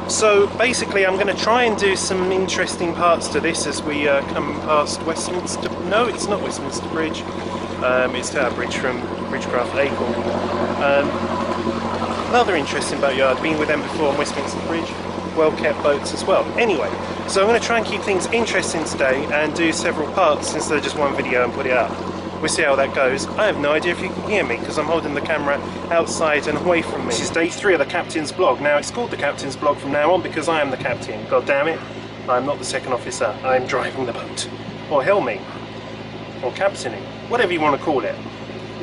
So basically I'm going to try and do some interesting parts to this as we come past Westminster. No, it's not Westminster Bridge. It's Tower Bridge from Bridgecraft Acorn. Another interesting boatyard, been with them before on Westminster Bridge. Well kept boats as well. Anyway, so I'm going to try and keep things interesting today and do several parts instead of just one video and put it up. We'll see how that goes. I have no idea if you can hear me because I'm holding the camera outside and away from me. This is day 3 of the Captain's Blog. Now it's called the Captain's Blog from now on because I am the captain. God damn it, I'm not the second officer. I'm driving the boat. Or helming. Or captaining. Whatever you want to call it.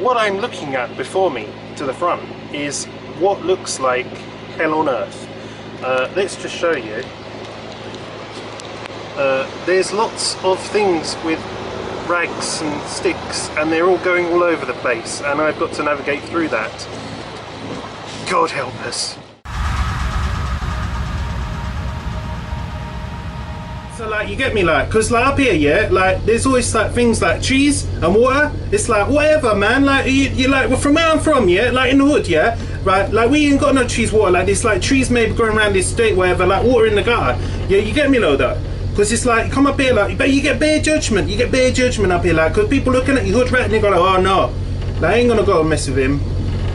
What I'm looking at before me to the front is what looks like hell on earth. Let's just show you. There's lots of things with rags and sticks and they're all going all over the place and I've got to navigate through that. God help us. So like you get me like, cause like up here, yeah, like there's always like things like trees and water. It's like whatever, man, like you like, well, from where I'm from, yeah, like in the hood, yeah, right, like we ain't got no trees, water like this, like trees maybe going around this state, whatever, like water in the gutter, yeah, you get me though that. Because it's like, come up here, like, but you get bare judgment up here, like, because people looking at you hood rat and they go like, oh no, like, I ain't gonna go and mess with him.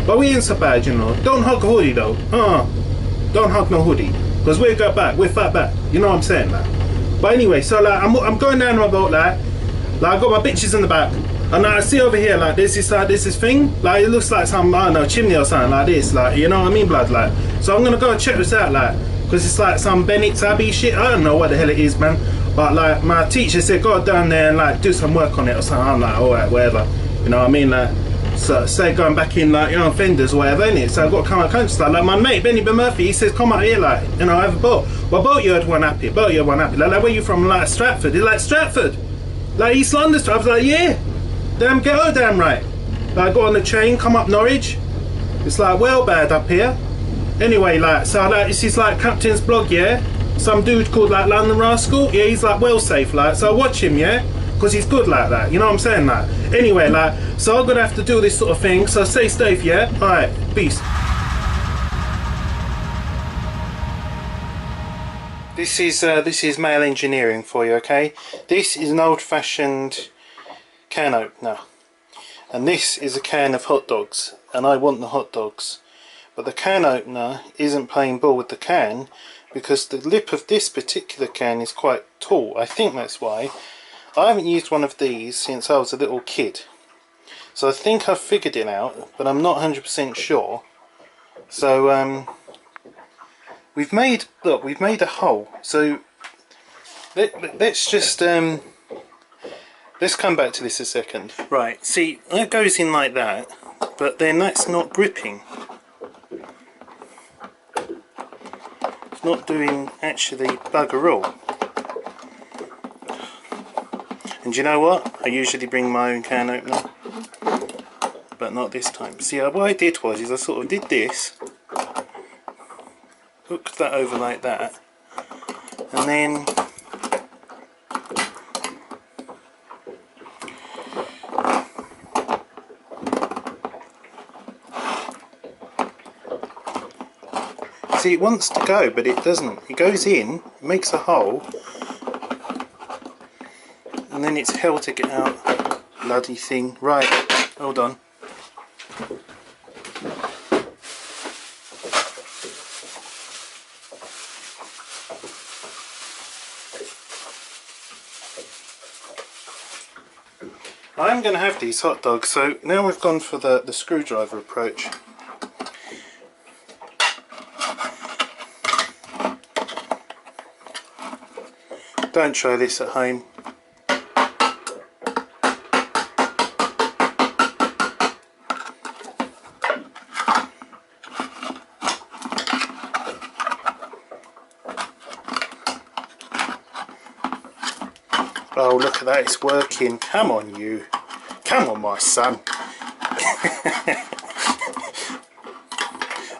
But we ain't so bad, you know. Don't hug a hoodie though. Don't hug no hoodie. Because we'll go back, we'll fight back. You know what I'm saying, like. But anyway, so like, I'm going down my boat, like I got my bitches in the back. And I see over here, like, there's this thing, like, it looks like some, I don't know, chimney or something like this, like, you know what I mean, blood, like. So I'm gonna go and check this out, like. Because it's like some Benet Abbey shit, I don't know what the hell it is, man. But like my teacher said go down there and like do some work on it or something. I'm like alright, whatever. You know what I mean? Like, so say going back in like, you know, fenders or whatever, innit? So I've got to come out countryside. Like my mate Benny Murphy, he says come out here, like, you know, I have a boat. Well, Boatyard one happy. Like where you from? Like Stratford. He's like Stratford, like East London. I was like, yeah, damn ghetto, damn right. Like I got on the train, come up Norwich. It's like well bad up here. Anyway, like, so like this is like Captain's Blog, yeah. Some dude called like London Rascal, yeah, he's like well safe, like, so I watch him, yeah, because he's good like that, you know what I'm saying, like. Anyway, like, so I'm gonna have to do this sort of thing, so stay safe, yeah. Alright, peace. This is male engineering for you, okay? This is an old-fashioned can opener, and this is a can of hot dogs, and I want the hot dogs. But the can opener isn't playing ball with the can because the lip of this particular can is quite tall. I think that's why. I haven't used one of these since I was a little kid. So I think I've figured it out, but I'm not 100% sure. So we've made a hole. So let's just let's come back to this a second. Right, see, that goes in like that, but then that's not gripping. Not doing actually bugger all. And you know what? I usually bring my own can opener, but not this time. See, what I did was I sort of did this, hooked that over like that, and then see, it wants to go, but it doesn't. It goes in, makes a hole, and then it's hell to get out. Bloody thing. Right, hold on. I'm going to have these hot dogs, so now we've gone for the screwdriver approach. Don't try this at home. Oh, look at that, it's working. Come on, you. Come on, my son.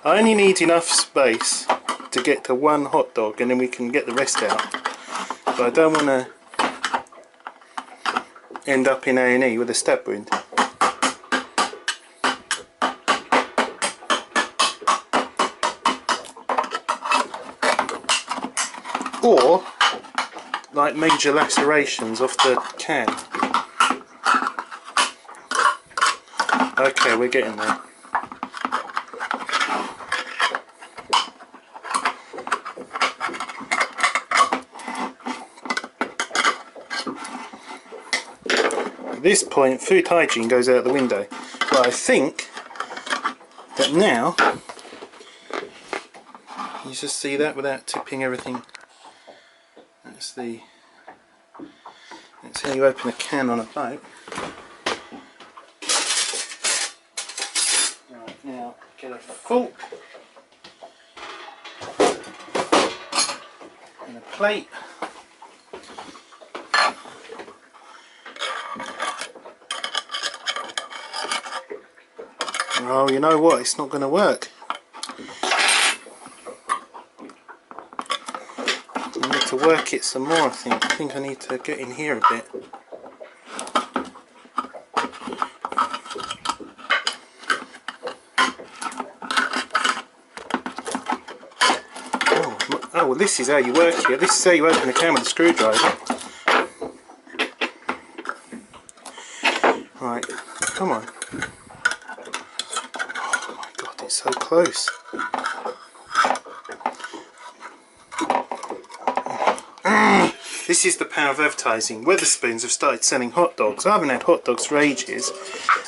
I only need enough space to get to one hot dog and then we can get the rest out. But I don't want to end up in A&E with a stab wound. or like major lacerations off the can. Okay, we're getting there. At this point, food hygiene goes out the window. But I think that now, you just see that without tipping everything. That's how you open a can on a boat. Right, now get a fork and a plate. Oh, you know what? It's not going to work. I need to work it some more, I think. I think I need to get in here a bit. Oh, well, this is how you work it. This is how you open a can with a screwdriver. Right, come on. So close. This is the power of advertising. Wetherspoons have started selling hot dogs. I haven't had hot dogs for ages,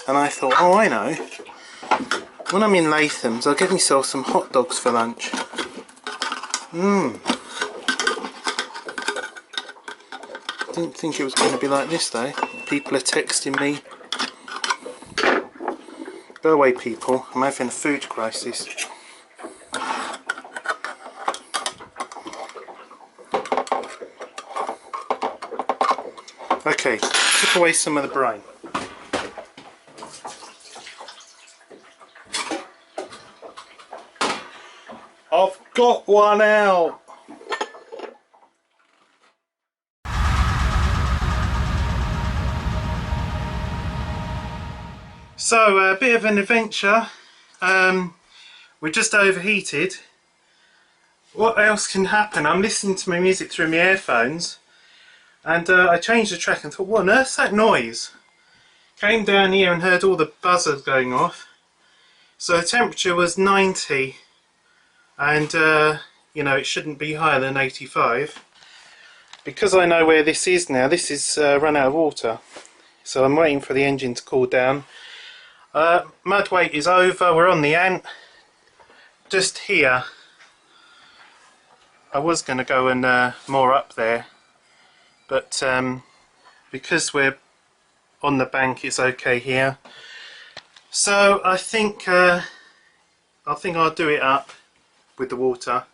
and I thought, oh, I know. When I'm in Latham's, I'll get myself some hot dogs for lunch. Didn't think it was going to be like this though. People are texting me. Go away, people. I'm having a food crisis. Okay, chip away some of the brine. I've got one out. So, a bit of an adventure. We're just overheated. What else can happen? I'm listening to my music through my earphones, and I changed the track and thought, what on earth's that noise? Came down here and heard all the buzzers going off. So the temperature was 90, and you know, it shouldn't be higher than 85. Because I know where this is now, this is run out of water. So I'm waiting for the engine to cool down. Mud wait is over, we're on the Ant. Just here. I was going to go and moor up there, but because we're on the bank it's okay here. So I think I'll do it up with the water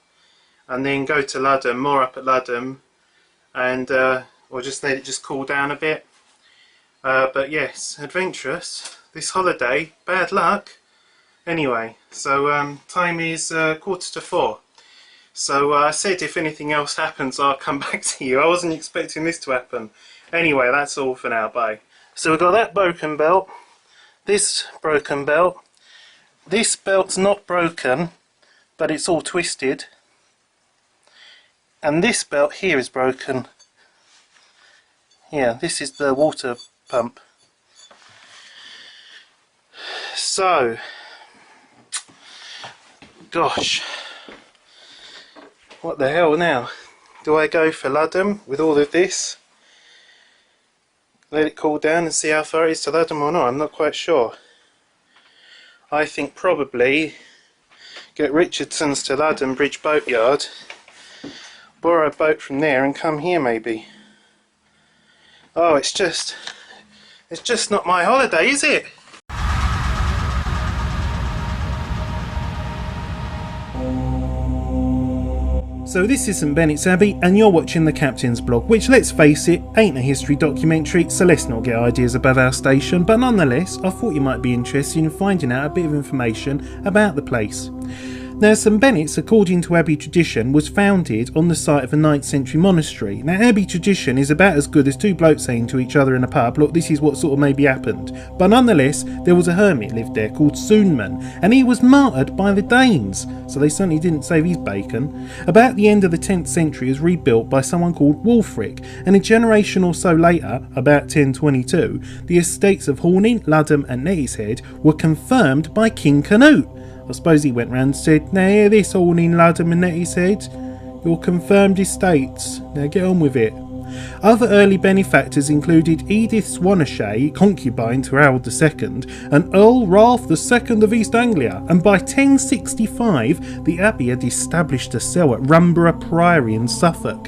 and then go to Ludham, moor up at Ludham, and or just let it just cool down a bit. But yes, adventurous. This holiday, bad luck. Anyway, so time is 3:45. So I said if anything else happens I'll come back to you. I wasn't expecting this to happen. Anyway, that's all for now, bye. So we've got that broken belt, this broken belt, this belt's not broken but it's all twisted, and this belt here is broken. Yeah, this is the water pump. So, gosh, what the hell now? Do I go for Ludham with all of this? Let it cool down and see how far it is to Ludham or not? I'm not quite sure. I think probably get Richardson's to Ludham Bridge Boatyard, borrow a boat from there and come here maybe. Oh, it's just not my holiday, is it? So this is St Benet's Abbey and you're watching the Captain's Blog, which, let's face it, ain't a history documentary, so let's not get ideas above our station, but nonetheless I thought you might be interested in finding out a bit of information about the place. Now, St Benet's, according to Abbey tradition, was founded on the site of a 9th century monastery. Now, Abbey tradition is about as good as two blokes saying to each other in a pub, look, this is what sort of maybe happened. But nonetheless, there was a hermit lived there called Soonman, and he was martyred by the Danes, so they certainly didn't save his bacon. About the end of the 10th century, it was rebuilt by someone called Wulfric, and a generation or so later, about 1022, the estates of Horning, Ludham and Netishead were confirmed by King Canute. I suppose he went round and said, now hear this, Horning, Ludham and Netishead, your confirmed estates, now get on with it. Other early benefactors included Edith Swanachay, concubine to Harold II, and Earl Ralph II of East Anglia, and by 1065 the Abbey had established a cell at Rumborough Priory in Suffolk,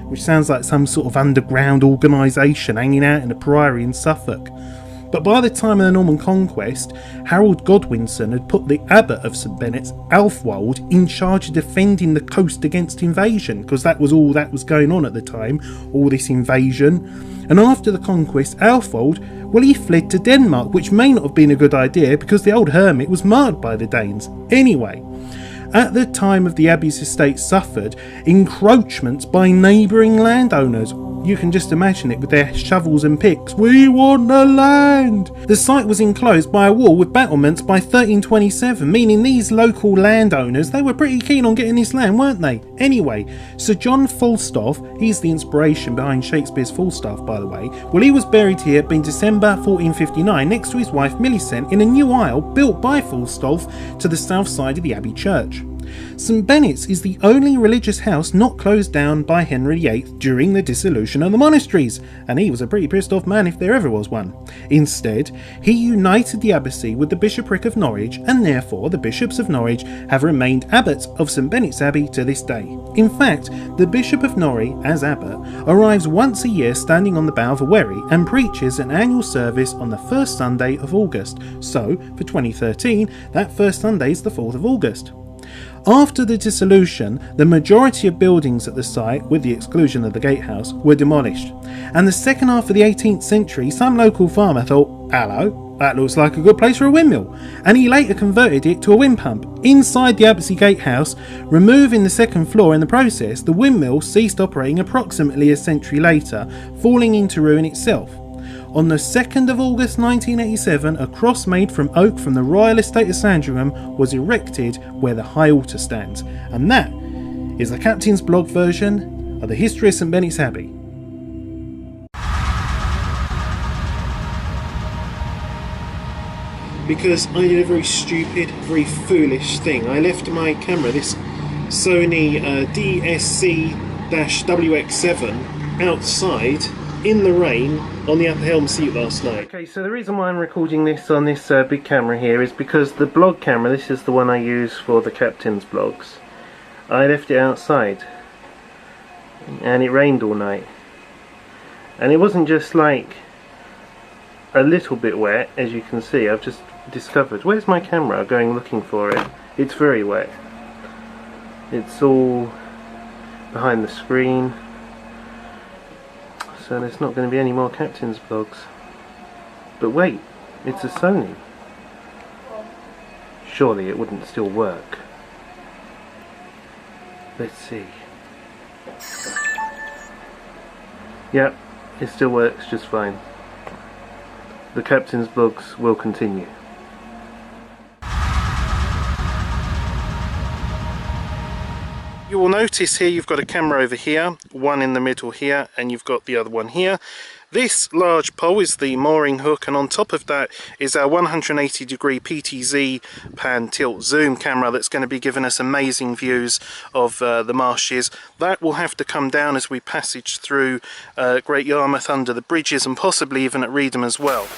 which sounds like some sort of underground organisation hanging out in a priory in Suffolk. But by the time of the Norman Conquest, Harold Godwinson had put the abbot of St Benet's, Alfwold, in charge of defending the coast against invasion, because that was all that was going on at the time, all this invasion. And after the conquest, Alfwold, well, he fled to Denmark, which may not have been a good idea because the old hermit was marred by the Danes. Anyway, at the time of the Abbey's estate suffered encroachments by neighbouring landowners. You can just imagine it with their shovels and picks. We want the land! The site was enclosed by a wall with battlements by 1327, meaning these local landowners, they were pretty keen on getting this land, weren't they? Anyway, Sir John Falstaff, he's the inspiration behind Shakespeare's Falstaff, by the way, well, he was buried here in December 1459 next to his wife Millicent in a new aisle built by Falstaff to the south side of the Abbey church. St Benet's is the only religious house not closed down by Henry VIII during the dissolution of the monasteries, and he was a pretty pissed off man if there ever was one. Instead, he united the abbacy with the bishopric of Norwich, and therefore the bishops of Norwich have remained abbots of St Benet's Abbey to this day. In fact, the Bishop of Norwich, as abbot, arrives once a year standing on the bow of a wherry and preaches an annual service on the first Sunday of August. So, for 2013, that first Sunday is the 4th of August. After the dissolution, the majority of buildings at the site, with the exclusion of the gatehouse, were demolished. And the second half of the 18th century, some local farmer thought, hello, that looks like a good place for a windmill. And he later converted it to a wind pump inside the Abbey gatehouse, removing the second floor. In the process, the windmill ceased operating approximately a century later, falling into ruin itself. On the 2nd of August 1987, a cross made from oak from the Royal Estate of Sandringham was erected where the high altar stands. And that is the Captain's blog version of the history of St Benet's Abbey. Because I did a very stupid, very foolish thing. I left my camera, this Sony DSC-WX7, outside in the rain on the upper helm seat last night. Okay, so the reason why I'm recording this on this big camera here is because the blog camera, this is the one I use for the Captain's blogs, I left it outside and it rained all night, and it wasn't just like a little bit wet, as you can see. I've just discovered, where's my camera? Going looking for it. It's very wet. It's all behind the screen. So there's not going to be any more Captain's vlogs. But wait, it's a Sony. Surely it wouldn't still work. Let's see. Yep, it still works just fine. The Captain's vlogs will continue. You will notice here you've got a camera over here, one in the middle here, and you've got the other one here. This large pole is the mooring hook, and on top of that is our 180-degree PTZ pan tilt zoom camera that's going to be giving us amazing views of the marshes. That will have to come down as we passage through Great Yarmouth under the bridges, and possibly even at Reedham as well.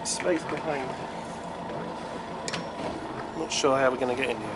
space behind. Not sure how we're going to get in here.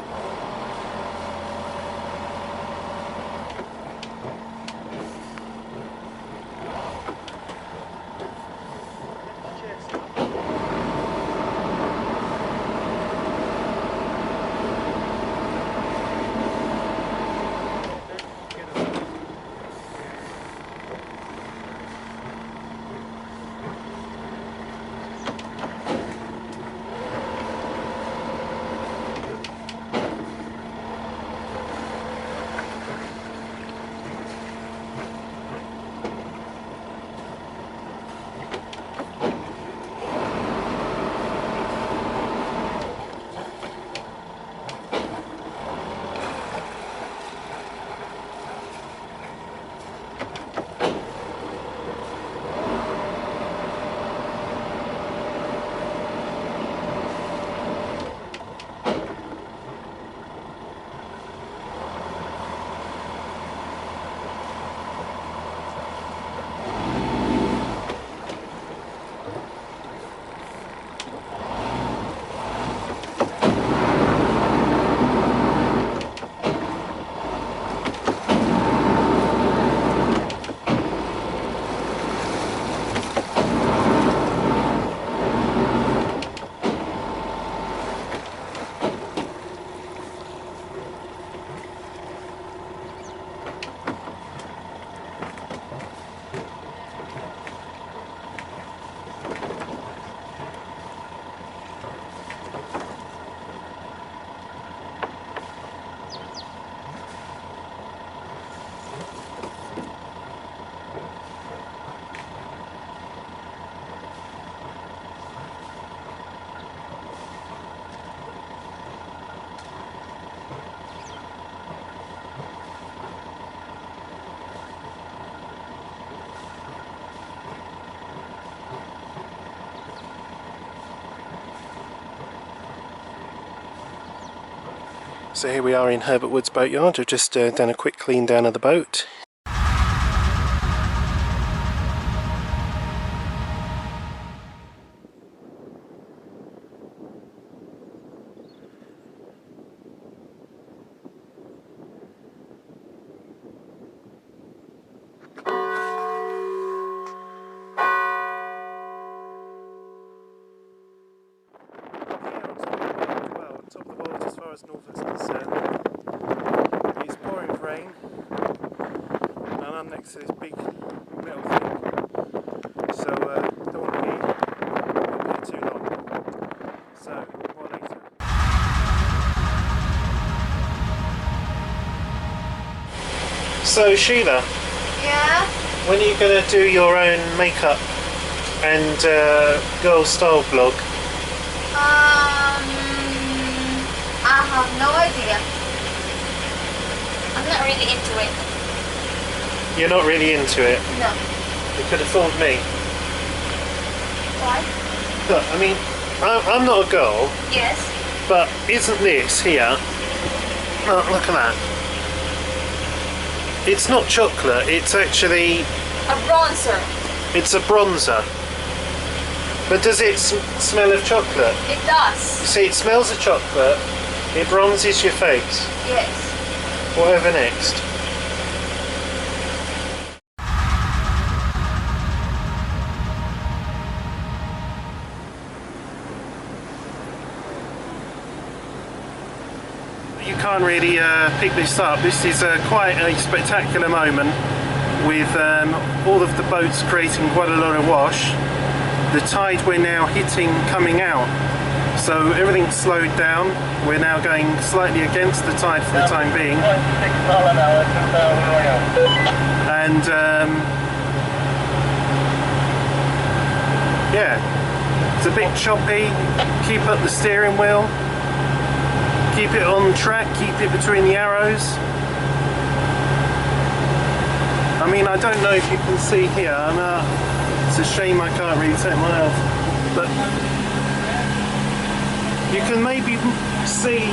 So here we are in Herbert Wood's boatyard. I've just done a quick clean down of the boat. Norfolk's concerned. It's pouring with rain, and I'm next to this big metal thing, so don't want to be here too long. So, more later. So Sheila, yeah? when are you going to do your own makeup and girl style vlog? I have no idea. I'm not really into it. You're not really into it? No. You could have fooled me. Why? Look, I mean, I'm not a girl. Yes. But isn't this here? Oh, look at that. It's not chocolate, it's actually... a bronzer. It's a bronzer. But does it smell of chocolate? It does. You see, it smells of chocolate. It bronzes your face. Yes. Whatever next? You can't really pick this up. This is quite a spectacular moment with all of the boats creating quite a lot of wash. The tide we're now hitting coming out. So everything's slowed down. We're now going slightly against the tide for the time being. And yeah, it's a bit choppy. Keep up the steering wheel. Keep it on track, keep it between the arrows. I mean, I don't know if you can see here. It's a shame I can't really take mine off. But you can maybe see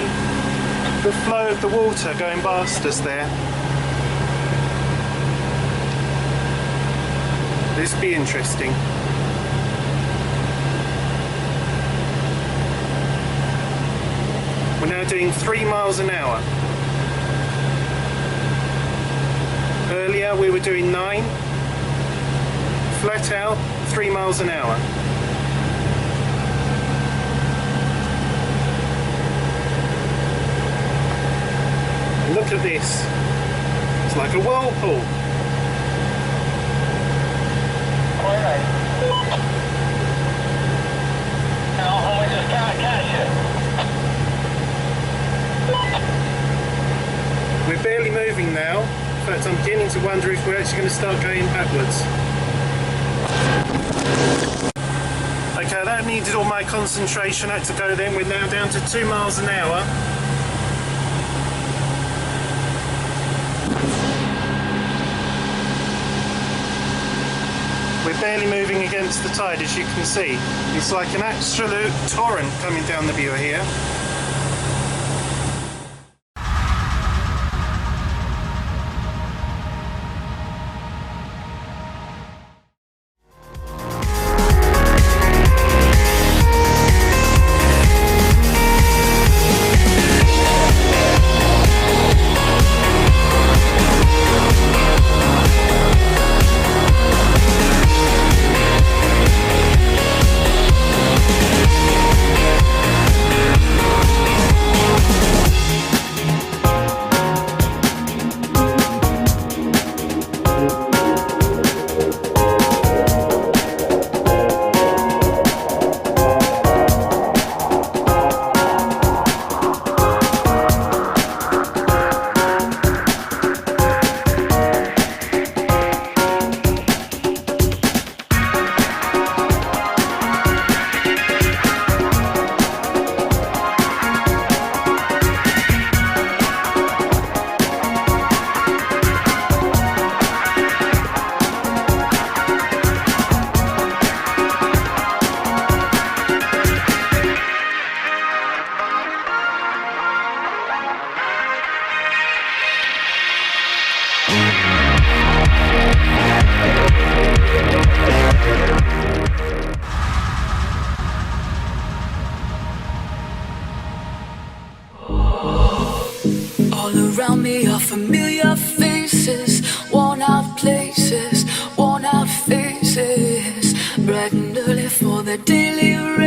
the flow of the water going past us there. This will be interesting. doing 3 miles an hour. Earlier we were doing 9. Flat out, 3 miles an hour. Look at this. It's like a whirlpool. We're barely moving now. In fact, I'm beginning to wonder if we're actually going to start going backwards. Okay, that needed all my concentration. I had to go then. We're now down to 2 miles an hour. We're barely moving against the tide, as you can see. It's like an absolute torrent coming down the Bure here. Around me are familiar faces, worn out places, worn out faces, bright and early for the daily race.